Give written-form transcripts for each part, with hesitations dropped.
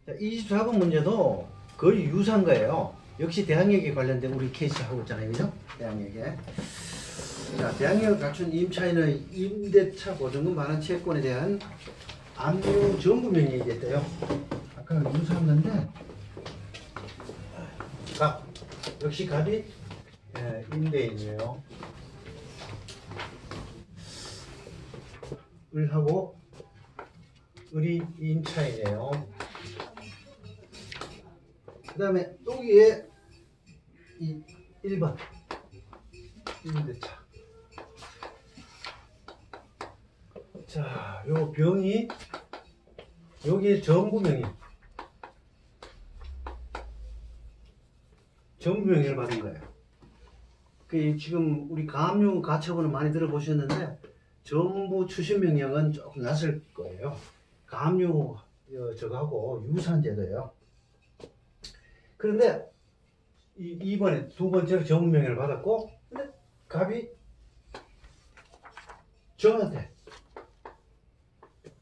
자, 24번 문제도 거의 유사한 거예요. 역시 대항력에 관련된 우리 케이스 하고 있잖아요. 그죠? 대항력에. 자, 대항력을 갖춘 임차인의 임대차 보증금 반환 채권에 대한 압류 정부 명령이 됐대요. 아까 유사한 건데, 값. 역시 값이 임대인이에요. 을하고 을이 임차인이에요. 그 다음에 여기에 이 1번 임대차. 자, 요 병이 여기에 정부명의 정부명의를 받은 거예요. 그 지금 우리 가압류 가처분은 많이 들어보셨는데 정부 추심명령은 조금 낯설 거예요. 가압류 저거하고 유사한 제도예요. 그런데 이번에 두 번째로 정부명령을 받았고, 근데 갑이 정한테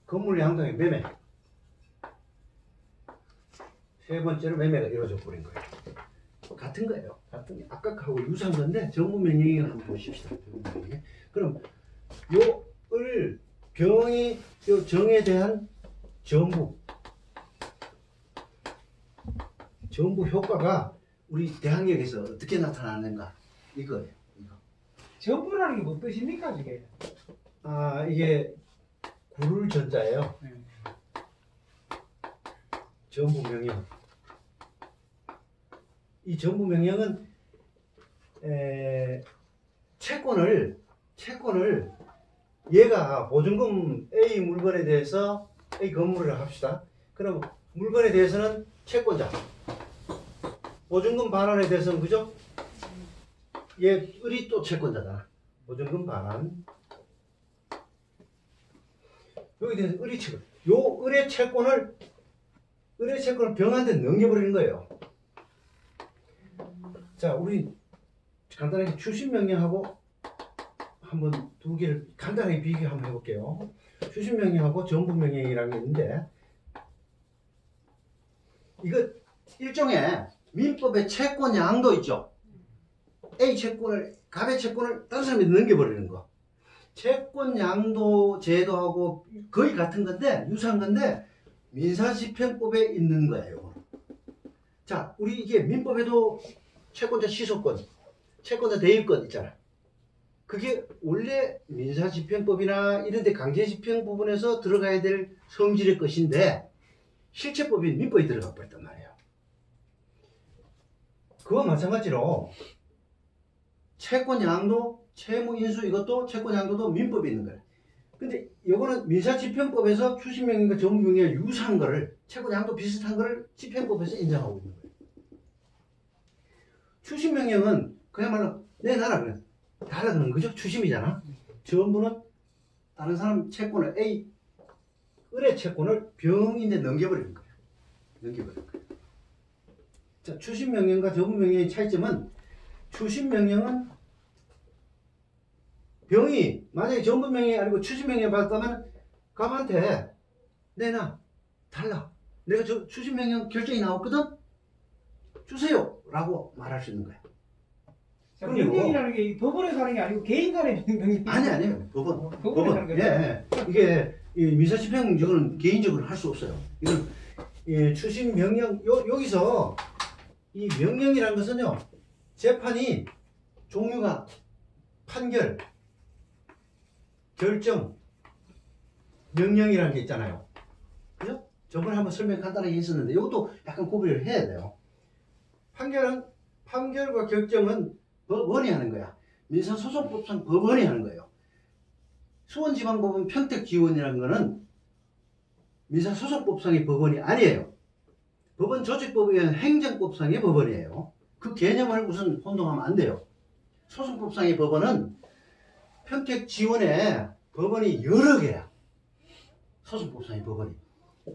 건물 양도의 매매, 세 번째로 매매가 이루어져 버린 거예요. 같은 거예요. 같은 게 아까 하고 유사한 건데 정부명령을 한번 보십시다. 정부명령. 그럼 요을 병이 요 정에 대한 정부 효과가 우리 대항력에서 어떻게 나타나는가 이거예요. 이거. 정부라는 게 뭐 뜻입니까 이게? 아, 이게 구를 전자예요. 정부 명령. 이 정부 명령은 채권을 얘가 보증금 A 물건에 대해서 A 건물을 합시다. 그럼 물건에 대해서는 채권자, 보증금 반환에 대해서는 그죠? 얘 을이 또 채권자다. 보증금 반환. 여기 대해서 을이 채권. 요 을의 채권을 병한테 넘겨버리는 거예요. 자, 우리 간단하게 추심명령하고 한번 두 개를 간단하게 비교 한번 해볼게요. 추심명령하고 정부명령이라는 게 있는데, 이거 일종의 민법의 채권 양도 있죠. A 채권을, 갑의 채권을 다른 사람이 넘겨버리는 거. 채권 양도 제도하고 거의 같은 건데, 유사한 건데, 민사집행법에 있는 거예요. 자, 우리 이게 민법에도 채권자 취소권, 채권자 대입권 있잖아. 그게 원래 민사집행법이나 이런 데 강제집행 부분에서 들어가야 될 성질의 것인데, 실체법인 민법에 들어가 버렸단 말이에요. 그와 마찬가지로 채권 양도, 채무 인수 이것도 채권 양도도 민법에 있는 거예요. 근데 이거는 민사집행법에서 추심명령과 정부명령이 유사한 거를, 채권 양도 비슷한 거를 집행법에서 인정하고 있는 거예요. 추심명령은 그야말로 내 나라 그냥 달라 그런 거죠. 추심이잖아. 전부는 다른 사람 채권을 을의 채권을 병인데 넘겨버리는 거예요. 넘겨버리는 거예요. 자, 추심명령과 정부명령의 차이점은, 추심명령은 병이 만약에 정부명령이 아니고 추심명령을 받았다면 갑한테 내놔, 달라, 내가 저 추심명령 결정이 나왔거든, 주세요 라고 말할 수 있는 거야. 명령이라는 게 법원에서 하는 게 아니고 개인 간의 명령. 아니에요. 법원에서 하는 거죠. 예. 이게 민사집행 저거는 개인적으로 할 수 없어요. 이건 추심명령, 여기서 이 명령이라는 것은요, 재판이 종류가 판결, 결정, 명령이라는 게 있잖아요. 그죠? 저번에 한번 설명 간단하게 했었는데 이것도 약간 구별을 해야 돼요. 판결과 결정은 법원이 하는 거야. 민사소송법상 법원이 하는 거예요. 수원지방법원 평택지원이라는 거는 민사소송법상의 법원이 아니에요. 법원 조직법에 의한 행정법상의 법원이에요. 그 개념을 우선 혼동하면 안 돼요. 소송법상의 법원은 평택지원에 법원이 여러 개야. 소송법상의 법원이.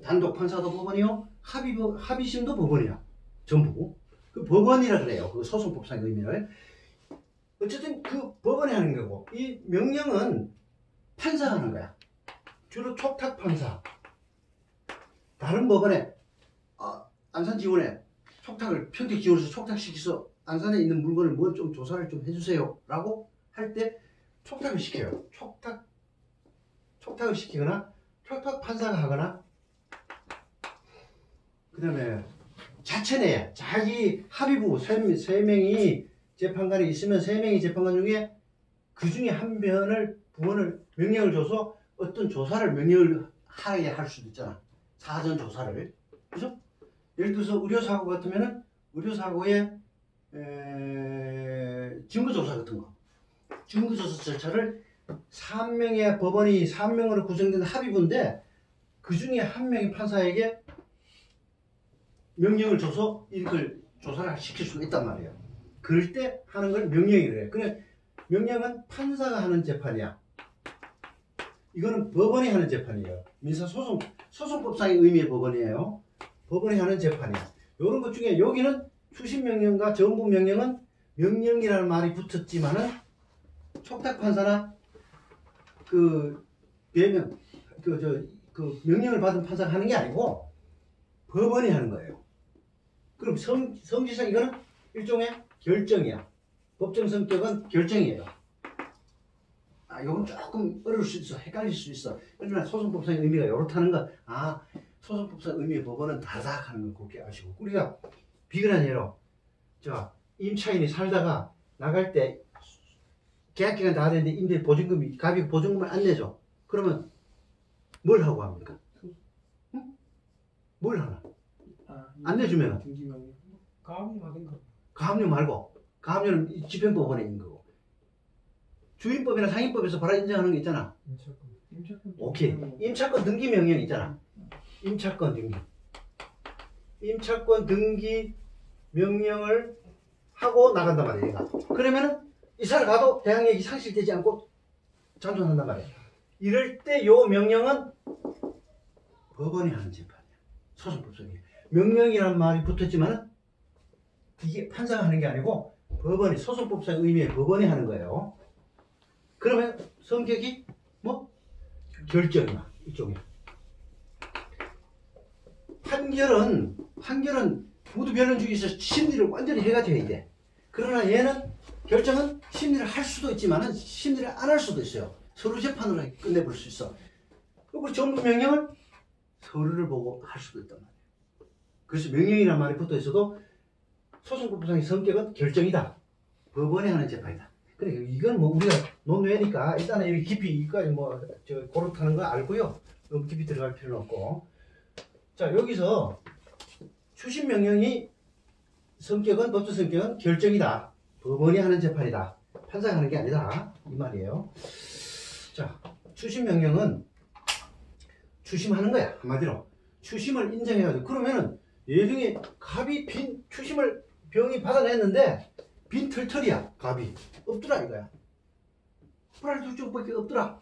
단독 판사도 법원이요, 합의심도 법원이야. 전부. 그 법원이라 그래요. 그 소송법상의 의미를. 어쨌든 그 법원이 하는 거고, 이 명령은 판사가 하는 거야. 주로 촉탁판사. 다른 법원에 안산 지원에 촉탁을 평택 지원에서 촉탁시켜서 안산에 있는 물건을 뭐 좀 조사를 좀 해주세요 라고 할 때 촉탁을 시켜요. 촉탁을 시키거나 촉탁 판사가 하거나, 그 다음에 자체 내에 자기 합의부 세 명이 재판관이 있으면 3명의 재판관 중에 그 중에 한 부원을 명령을 줘서 어떤 조사를 명령을 하게 할 수도 있잖아. 사전 조사를. 그죠? 예를 들어서 의료사고 같으면은 의료사고의 증거조사 같은 거. 증거조사 절차를 3명의 법원이 3명으로 구성된 합의부인데 그 중에 한 명의 판사에게 명령을 줘서 이걸 조사를 시킬 수가 있단 말이에요. 그럴 때 하는 걸 명령이래. 그래, 명령은 판사가 하는 재판이야. 이거는 법원이 하는 재판이에요. 소송법상의 의미의 법원이에요. 법원이 하는 재판이야. 이런 것 중에 여기는 추심명령과 정부명령은 명령이라는 말이 붙었지만은 촉탁판사나 그 명령을 받은 판사가 하는 게 아니고 법원이 하는 거예요. 그럼 성질상 이거는 일종의 결정이야. 법정 성격은 결정이에요. 이건 조금 어려울 수 있어. 헷갈릴 수 있어. 그러나 소송법상의 의미가 이렇다는 거, 소송법상 의미의 법원은 다르다 하는 걸 그렇게 아시고. 우리가 비근한 예로, 임차인이 살다가 나갈 때 계약기간 다 됐는데 임대 보증금이, 갑이 보증금을 안 내죠. 그러면 뭘 하고 합니까? 응? 뭘 하나? 안 내주면 가압류 하든가. 가압류 말고, 가압류는 집행법원에 있는 거고. 주임법이나 상임법에서 바로 인정하는 게 있잖아. 임차권. 오케이. 임차권 등기 명령 있잖아. 임차권 등기. 임차권 등기 명령을 하고 나간단 말이야, 얘가. 그러면은 이사를 가도 대항력이 상실되지 않고 잔존한단 말이야. 이럴 때 요 명령은 법원이 하는 재판이야. 소송법상에. 명령이라는 말이 붙었지만은 이게 판사가 하는 게 아니고 법원이, 소송법상 의미의 법원이 하는 거예요. 그러면 성격이 뭐? 결정이야. 이쪽이야. 판결은 모두 변론 중에서 심리를 완전히 해가지고 해야 돼. 그러나 얘는 결정은 심리를 할 수도 있지만은 심리를 안 할 수도 있어요. 서류 재판으로 끝내볼 수 있어. 그리고 정부 명령을 서류를 보고 할 수도 있단 말이에요. 그래서 명령이라는 말이 붙어 있어도 소송법상의 성격은 결정이다. 법원이 하는 재판이다. 그래, 이건 뭐 우리가 논외니까 일단은 여기 깊이 여기까지 고렇다는 거 알고요. 너무 깊이 들어갈 필요는 없고. 자, 여기서 추심명령이 성격은, 법적 성격은 결정이다. 법원이 하는 재판이다. 판사가 하는 게 아니다. 이 말이에요. 자, 추심명령은 추심하는 거야. 한마디로. 추심을 인정해가지고. 그러면은 예정에 갑이 추심을 병이 받아냈는데 빈털털이야. 갑이 없더라 이거야. 플라리 두 쪽밖에 없더라.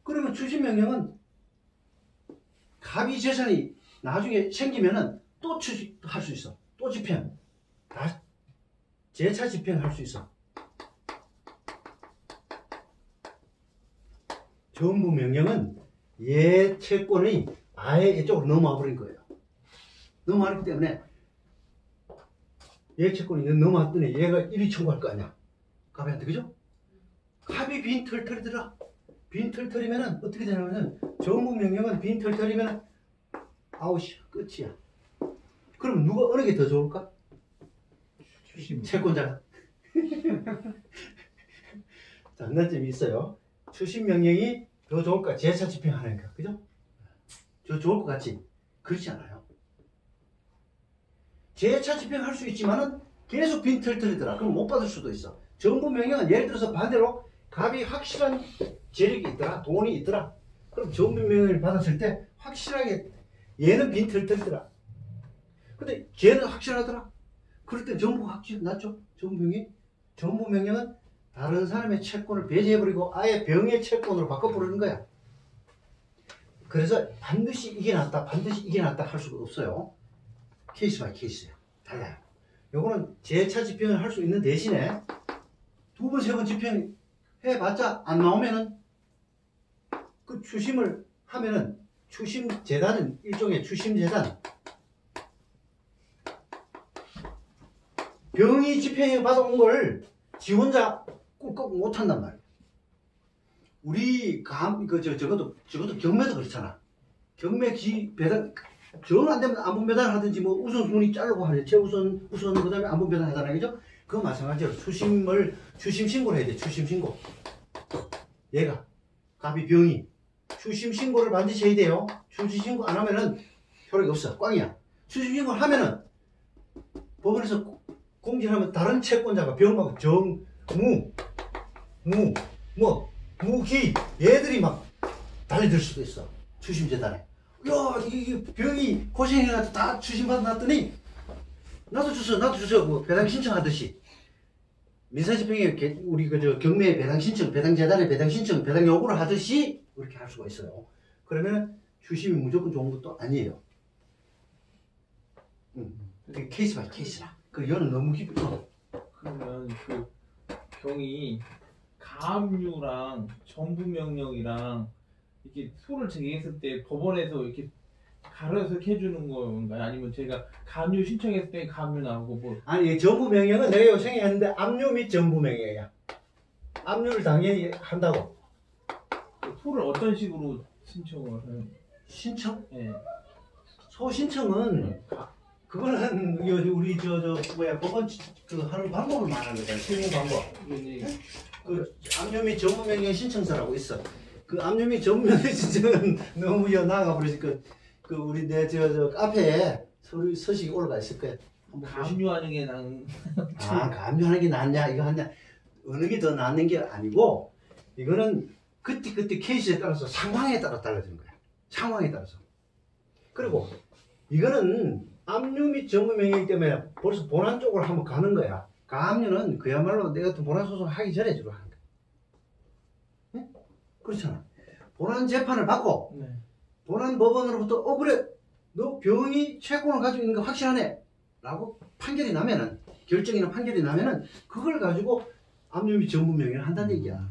그러면 추심명령은 갑이 재산이 나중에 생기면은 또 추심할 수 있어. 또 집행, 재차 집행할 수 있어. 정부 명령은 얘 채권이 아예 이쪽으로 넘어와 버린 거예요. 넘어왔기 때문에 얘 채권이 넘어왔더니 얘가 1위 청구할 거 아니야. 갑이한테, 그죠? 갑이 빈털털이더라. 빈털털이면은 어떻게 되냐면은 정부 명령은 빈털털이면은 아웃이야. 끝이야. 그럼 누가 어느 게 더 좋을까? 채권자가. 장단점이 있어요. 추심 명령이 더 좋을까? 재차 집행하니까. 그죠? 저 좋을 것 같지? 그렇지 않아요. 재차 집행할 수 있지만은 계속 빈털털이더라. 그럼 못 받을 수도 있어. 정부 명령은 예를 들어서 반대로 갑이 확실한 재력이 있더라. 돈이 있더라. 그럼 정부 명령을 받았을 때 확실하게 얘는 빈털털이더라. 근데 쟤는 확실하더라. 그럴 때 정부가 확실 낫죠. 정부 명령은 다른 사람의 채권을 배제해버리고 아예 병의 채권으로 바꿔버리는 거야. 그래서 반드시 이게 낫다, 반드시 이게 낫다 할 수가 없어요. 케이스 바이 케이스야. 달라요. 요거는 재차 집행을 할 수 있는 대신에 2번, 3번 집행해봤자 안 나오면은 그 추심을 하면은 추심재단은 일종의 추심재단, 병이 집행을 받아온 걸 지 혼자 꿀꺽 못한단 말이야. 우리 적어도 경매도 그렇잖아. 경매 배당 정 안 되면 안분 배당 하든지 뭐 우선순위 자르고 하래. 최우선 그다음에 안분 배당 하잖아, 그죠? 그거 마찬가지로 추심 신고를 해야 돼. 추심 신고. 얘가 갑이 병이 추심 신고를 반드시 해야 돼요. 추심 신고 안 하면은 효력이 없어. 꽝이야. 추심 신고를 하면은 법원에서 공지하면 다른 채권자가 병하고 무기 얘들이 막 달려들 수도 있어. 추심재단에. 야, 이 병이 고생해가지고 다 추심받아놨더니 나도 주소 뭐 배당 신청하듯이 민사집행에 우리 경매 배당 신청, 배당재단에 배당 신청, 배당 요구를 하듯이 그렇게 할 수가 있어요. 그러면 추심이 무조건 좋은 것도 아니에요. 되게 케이스 바이 케이스라. 그 연은 너무 깊어. 그러면 그 병이 가압류랑 전부명령이랑 이렇게 소를 제기했을 때 법원에서 이렇게 가려서 이렇게 해주는 건가요? 아니면 제가 가압류 신청했을 때 가압류 나오고 뭐? 아니 전부명령은 내가 요청에 했는데 압류 및 전부명령이야. 압류를 당연히 한다고. 소를 어떤 식으로 신청을 하는? 신청? 네. 소 신청은 그거는 우리 법원 하는 방법을 말하는 거잖아. 실무 방법. 그 압류 및 전부명령 신청서라고 있어. 그 압류 및 전부명령 신청은 너무 나아가 버려서 그 우리 내 카페에 서식이 올라가 있을 거야. 가압류하는 게 가압류하는 게 낫냐 이거 하냐 어느 게 더 낫는 게 아니고 이거는 그때 케이스에 따라서 상황에 따라 달라지는 거야. 상황에 따라서. 그리고 이거는 압류 및 전부명령이기 때문에 벌써 본안 쪽으로 한번 가는 거야. 가압류는 그야말로 내가 또 본안 소송 하기 전에 주로 하는 거야. 응? 그렇잖아. 본안 재판을 받고 네. 본안 법원으로부터 그래 너 병이 채권을 가지고 있는 거 확실하네 라고 판결이 나면은 결정이나 판결이 나면은 그걸 가지고 압류 및 전부명령을 한다는 얘기야.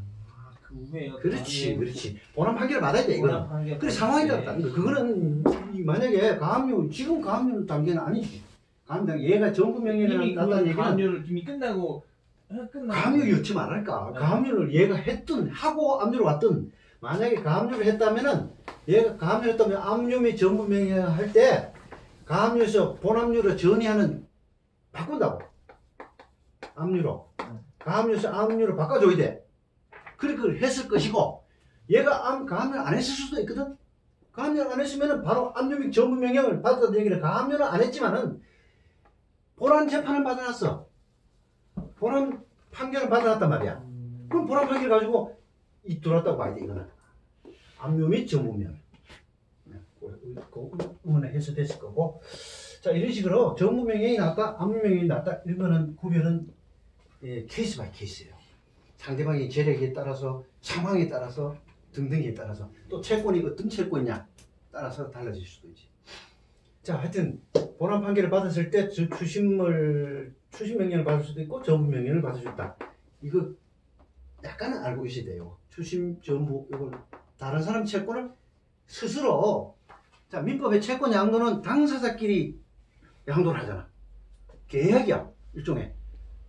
그 후에요. 그렇지. 본안 판결을 받아야 돼 이거는. 그래 상황에 따라 다른 거. 그거는 만약에 가압류 지금 가압류 단계는 아니지. 얘가 전부명령이 났다는 얘기는 가압류를 이미 끝나고 가압류 여치 말할까. 네. 가압류를 얘가 했든 하고 압류를 왔든 만약에 가압류를 했다면은 얘가 가압류를 했다면 압류 및 전부명령 할 때 가압류에서 본압류로 전이하는 바꾼다고. 압류로. 가압류에서 압류로 바꿔줘야 돼. 그걸 했을 것이고 얘가 가압류를 안 했을 수도 있거든. 가압류를 안 했으면은 바로 압류 및 전부명령을 받았다는 얘기는 가압류는 안 했지만은 본안 재판을 받아놨어. 본안 판결을 받아놨단 말이야. 그럼 본안 판결 가지고 들어왔다고 봐야 돼 이거는. 압류 및 전부명령. 의문에 해소됐을 거고. 자 이런 식으로 전부명령이 낫다, 압류명령이 낫다 이런 거는 구별은 케이스 바이 케이스예요. 상대방의 재력에 따라서 상황에 따라서 등등에 따라서 또 채권이 어떤 채권이냐 따라서 달라질 수도 있지. 자 하여튼 본안 판결을 받았을 때 추심명령을 받을 수도 있고 전부명령을 받을 수 있다. 이거 약간은 알고 계셔야 돼요. 추심 전부 이걸 다른 사람 채권을 스스로 자 민법의 채권 양도는 당사자끼리 양도를 하잖아. 계약이야 일종의.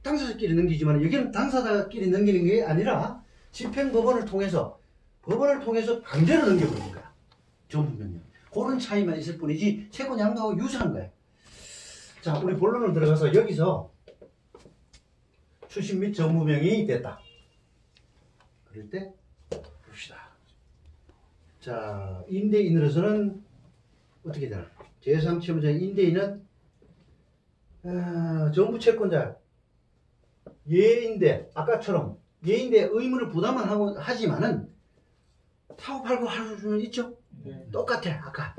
당사자끼리 넘기지만 여기는 당사자끼리 넘기는 게 아니라 집행법원을 통해서 강제로 넘겨버리는 거야. 전부명령. 그런 차이만 있을 뿐이지 채권 양도하고 유사한 거야. 자 우리 본론으로 들어가서 여기서 추심 및 전부명령이 됐다. 그럴 때 봅시다. 자 임대인으로서는 어떻게 되나? 제3채무자인 임대인은 정부 채권자 예인대 아까처럼 예인대 의무를 부담만 하지만은 사고 팔고 할 수는 있죠. 네. 똑같아 아까.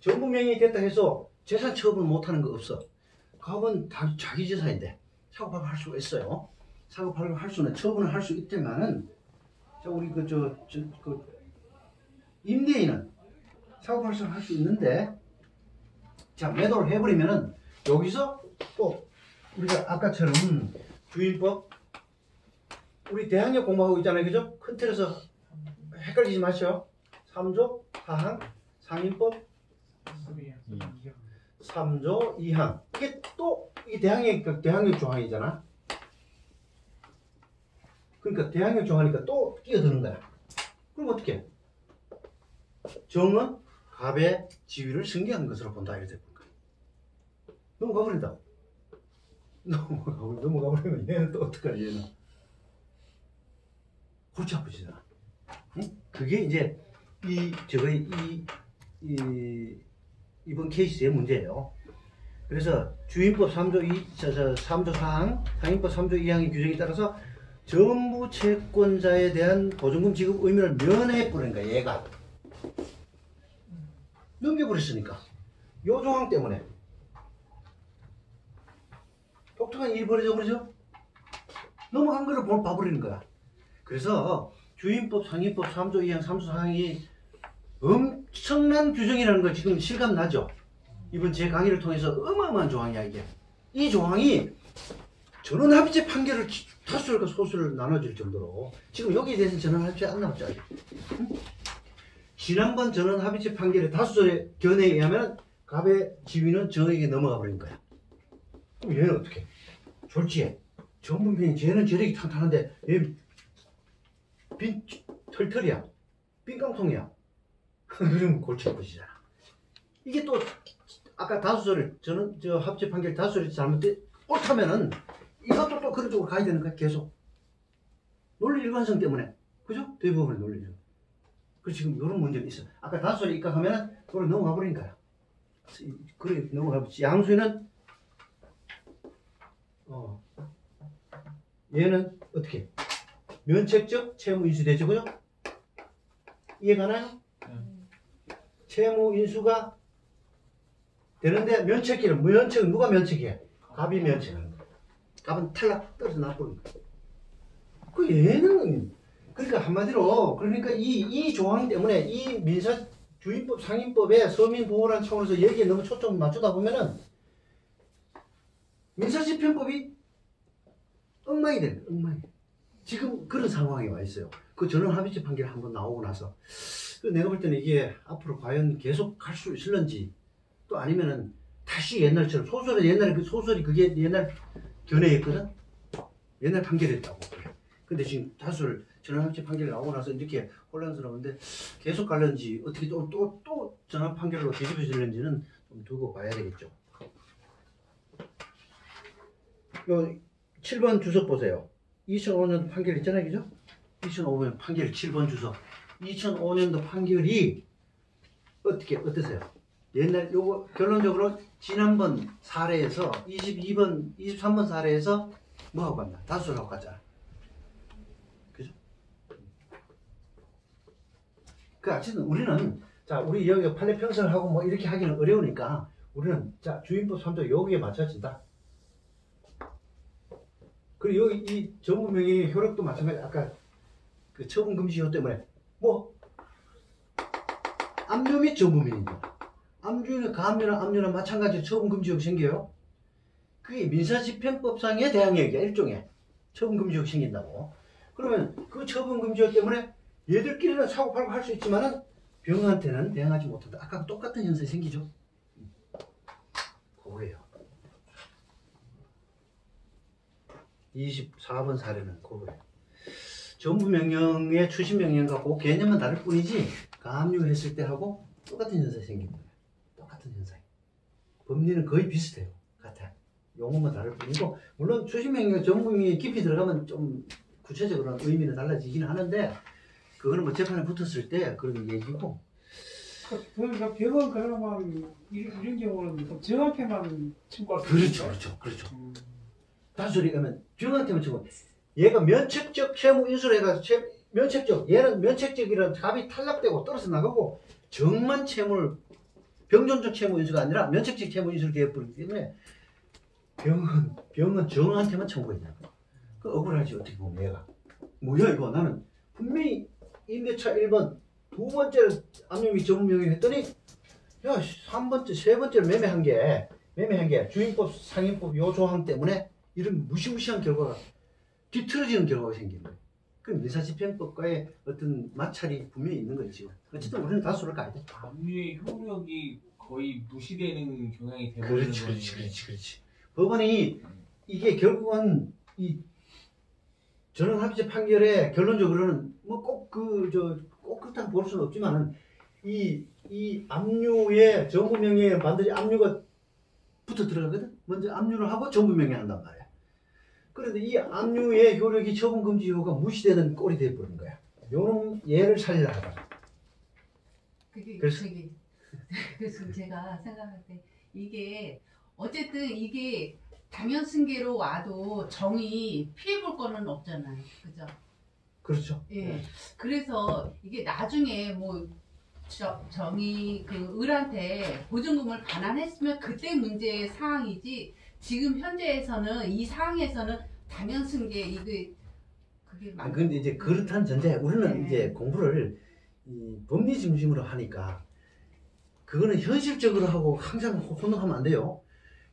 전부명령이 됐다 해서 재산 처분 못하는 거 없어. 가업은 자기 재산인데 사고 팔고 할 수가 있어요. 사고 팔고 할 수는 처분을 할 수 있지만은 자 우리 임대인은 사고 팔고 할 수 있는데 자 매도를 해버리면은 여기서 또 우리가 아까처럼 주인법 우리 대항력 공부하고 있잖아요. 그죠? 큰 틀에서 헷갈리지 마시오. 3조 4항 상인법 3조 2항 이게 또 이 대항력 조항이잖아. 그러니까 대항력 조항이니까 또 끼어드는 거야. 그럼 어떻게? 정은 갑의 지위를 승계한 것으로 본다 이렇게 볼 거야. 넘어가 버린다. 넘어가 버리면 얘는 또 어떡하냐 얘는. 골치 아프지잖아. 응? 그게 이제 이번 케이스의 문제예요. 그래서 주임법 3조 3조 4항, 상임법 3조 2항의 규정에 따라서 전부 채권자에 대한 보증금 지급 의무를 면해버린 거야, 얘가. 넘겨버렸으니까. 요 조항 때문에. 독특한 일이 벌어져 버리죠? 넘어간 거를 봐버리는 거야. 그래서 주임법, 상임법 3조 2항, 3조 4항이 엄청난 규정이라는 걸 지금 실감 나죠? 이번 제 강의를 통해서 어마어마한 조항이야, 이게. 이 조항이 전원합의체 판결을 다수율과 소수를 나눠줄 정도로 지금 여기에 대해서는 전원합의체 안 나왔죠, 아직. 지난번 전원합의체 판결의 다수의 견해에 의하면 갑의 지위는 정에게 넘어가 버린 거야. 그럼 얘는 어떻게? 졸지에 정분병이 쟤는 재력이 탄탄한데 얘 빈 털털이야. 빈깡통이야. 그러면 골치 아프시잖아. 이게 또 아까 다수설을 저는 저 합체 판결 다수설이 잘못돼 옳다면은 이것도 또 그런 쪽으로 가야 되는 거야. 계속 논리 일관성 때문에. 그죠? 대부분의 논리 일관성. 그 지금 이런 문제가 있어. 아까 다수설이 입각하면은 그걸 넘어가 버린 거야. 그래 넘어가 버리지. 양수는 얘는 어떻게? 면책적 채무 인수 되죠, 그죠? 이해가나요? 채무 인수가 되는데 면책은 누가 면책해? 갑이 면책하는 거야. 갑은 탈락 떨어져 나버린 거야. 그 얘는 그러니까 한마디로 그러니까 이 조항 때문에 이 민사 주임법 상임법의 서민 보호라는 차원에서 여기에 너무 초점을 맞추다 보면은 민사집행법이 엉망이 되는 거야. 엉망이. 지금 그런 상황에 와 있어요. 그 전원합의체 판결 한번 나오고 나서 내가 볼 때는 이게 앞으로 과연 계속 갈 수 있을런지 또 아니면은 다시 옛날처럼 소설은 옛날에 그 소설이 그게 옛날 견해였거든. 옛날 판결이었다고. 근데 지금 다수를 전원합의체 판결이 나오고 나서 이렇게 혼란스러운데 계속 갈는지 어떻게 또 전원 판결로 뒤집어질는지는 좀 두고 봐야 되겠죠. 요 7번 주석 보세요. 2005년 판결 있잖아요, 그죠? 2005년 판결 7번 주석. 2005년도 판결이 어떠세요? 옛날 요거 결론적으로 지난번 사례에서 23번 사례에서 뭐 하고 갔나? 다수를 하고 갔잖아. 그죠? 그 어쨌든 우리는 자 우리 여기 판례 평선을 하고 뭐 이렇게 하기는 어려우니까 우리는 자 주임법 3조 여기에 맞춰진다. 그리고 여기 이 전부명의 효력도 마찬가지. 아까 그 처분 금지효 때문에 뭐 압류 및 전부명이죠. 압류는 가압류나 압류나 마찬가지로 처분 금지효가 생겨요. 그게 민사집행법상의 대항력이야. 일종의 처분 금지효가 생긴다고. 그러면 그 처분 금지효 때문에 얘들끼리는 사고팔고 할 수 있지만은 병한테는 대항하지 못한다. 아까 똑같은 현상이 생기죠. 그거예요. 24번 사례는 그거예요. 전부명령의 추심명령과 그 개념은 다를 뿐이지 가압류했을 때 하고 똑같은 현상이 생깁니다. 똑같은 현상. 법리는 거의 비슷해요. 같아요. 용어만 다를 뿐이고 물론 추심명령 전부명령이 깊이 들어가면 좀 구체적으로 의미는 달라지긴 하는데 그거는 뭐 재판에 붙었을 때 그런 얘기고. 그러니까 병은 그러면 이런 경우는 정한테만 청구할 수 있는 그렇죠. 단순히 가면 병한테만 청구. 얘가 면책적 채무 인수를 해가지고 면책적 얘는 면책적이라는 갑이 탈락되고 떨어져 나가고 정만 채무를 병존적 채무 인수가 아니라 면책적 채무 인수를 되어버리기 때문에 병은 정한테만 청구했냐. 그 억울하지 어떻게 보면 얘가 뭐야 이거 나는 분명히 임대차 1번 두 번째로 압류및 전부명령 했더니 야 3번째 3번째로 매매한 게 주임법 상임법 요 조항 때문에 이런 무시무시한 결과가 뒤틀어지는 결과가 생기는 거예요. 그 민사집행법과의 어떤 마찰이 분명히 있는 거지. 어쨌든 우리는 다수를 가야 돼. 압류의 효력이 거의 무시되는 경향이 되버리는 거예요. 그렇지. 법원이 이게 결국은 이 전원합의체 판결에 결론적으로는 뭐 꼭 꼭 그렇다고 볼 수는 없지만은 이 압류에 정부명예에 반드시 압류가 붙어 들어가거든. 먼저 압류를 하고 정부명예 한단 말이야. 그런데 이 압류의 효력이 처분금지효가 무시되는 꼴이 돼버린 거야. 요런 예를 살리려 하다. 그래서 제가 생각할 때 이게 어쨌든 이게 당연승계로 와도 정의 피해볼 거는 없잖아요. 그죠? 그렇죠. 예. 그래서 이게 나중에 뭐 정의 그 을한테 보증금을 반환했으면 그때 문제의 사항이지 지금 현재에서는 이 상황에서는 당연승계 이게 그게 근데 이제 그렇다는 전제 우리는 네. 이제 공부를 이 법리 중심으로 하니까 그거는 현실적으로 하고 항상 혼동하면 안 돼요.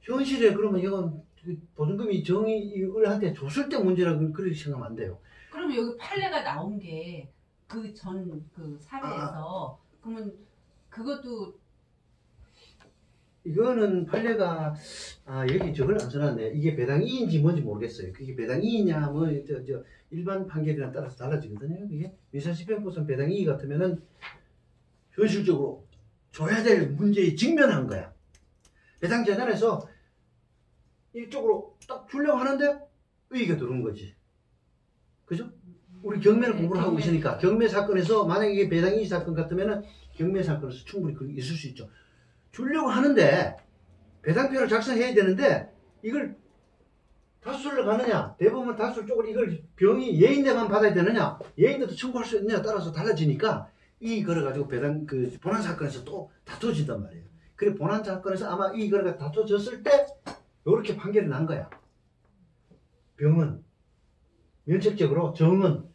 현실에 그러면 이건 보증금이 정의을한테 줬을 때 문제라고 그렇게 생각하면 안 돼요. 그러면 여기 판례가 나온 게 그 전 그 사례에서 그러면 그것도 이거는 판례가 여기 저걸 안 써놨네. 이게 배당 2인지 뭔지 모르겠어요. 그게 배당 2이냐 뭐 일반 판결이랑 따라서 달라지거든요. 이게 민사집행법상 배당 2 같으면은 현실적으로 줘야 될 문제에 직면한 거야. 배당 재단에서 이쪽으로 딱 주려고 하는데 의의가 들어온 거지. 그죠? 우리 경매를 공부를 하고 있으니까 경매 사건에서 만약에 이게 배당 2 사건 같으면은 경매 사건에서 충분히 그렇게 있을 수 있죠. 주려고 하는데 배당표를 작성해야 되는데 이걸 다수를 가느냐 대법원 다수 쪽으로 이걸 병이 예인대만 받아야 되느냐 예인대도 청구할 수 있느냐 따라서 달라지니까 이 걸어가지고 배당 그 본안 사건에서 또 다투어진단 말이에요. 그래 본안 사건에서 아마 이 거가 다투어졌을 때 이렇게 판결이 난 거야. 병은 면책적으로 정은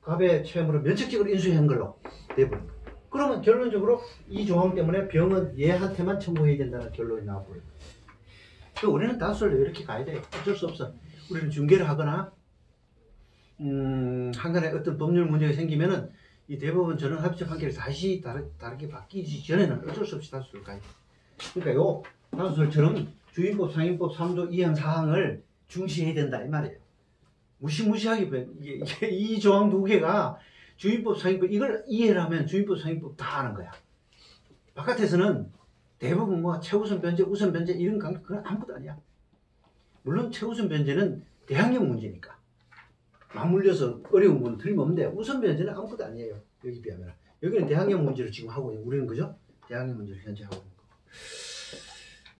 갑의 채무를 면책적으로 인수한 걸로 돼버린 거야. 그러면 결론적으로 이 조항 때문에 병은 얘한테만 청구해야 된다는 결론이 나와버려요. 우리는 다수를 이렇게 가야 돼. 어쩔 수 없어. 우리는 중개를 하거나 한간에 어떤 법률 문제가 생기면은 이 대법원 전원합의체 판결이 다시 다르게 바뀌기 전에는 어쩔 수 없이 다수를 가야 돼. 그러니까 요 다수설처럼 주인법, 상인법 3조 2항 4항을 중시해야 된다 이 말이에요. 무시무시하게 이게 이 조항 두 개가 주인법, 상인법 이걸 이해를 하면 주인법, 상인법 다 아는 거야. 바깥에서는 대부분 뭐 최우선 변제, 우선 변제 이런 그건 아무것도 아니야. 물론 최우선 변제는 대항력 문제니까 맞물려서 어려운 건 틀림없는데 우선 변제는 아무것도 아니에요. 여기 비하면 여기는 대항력 문제를 지금 하고 있는 우리는 그죠? 대항력 문제를 현재 하고 있는 거고.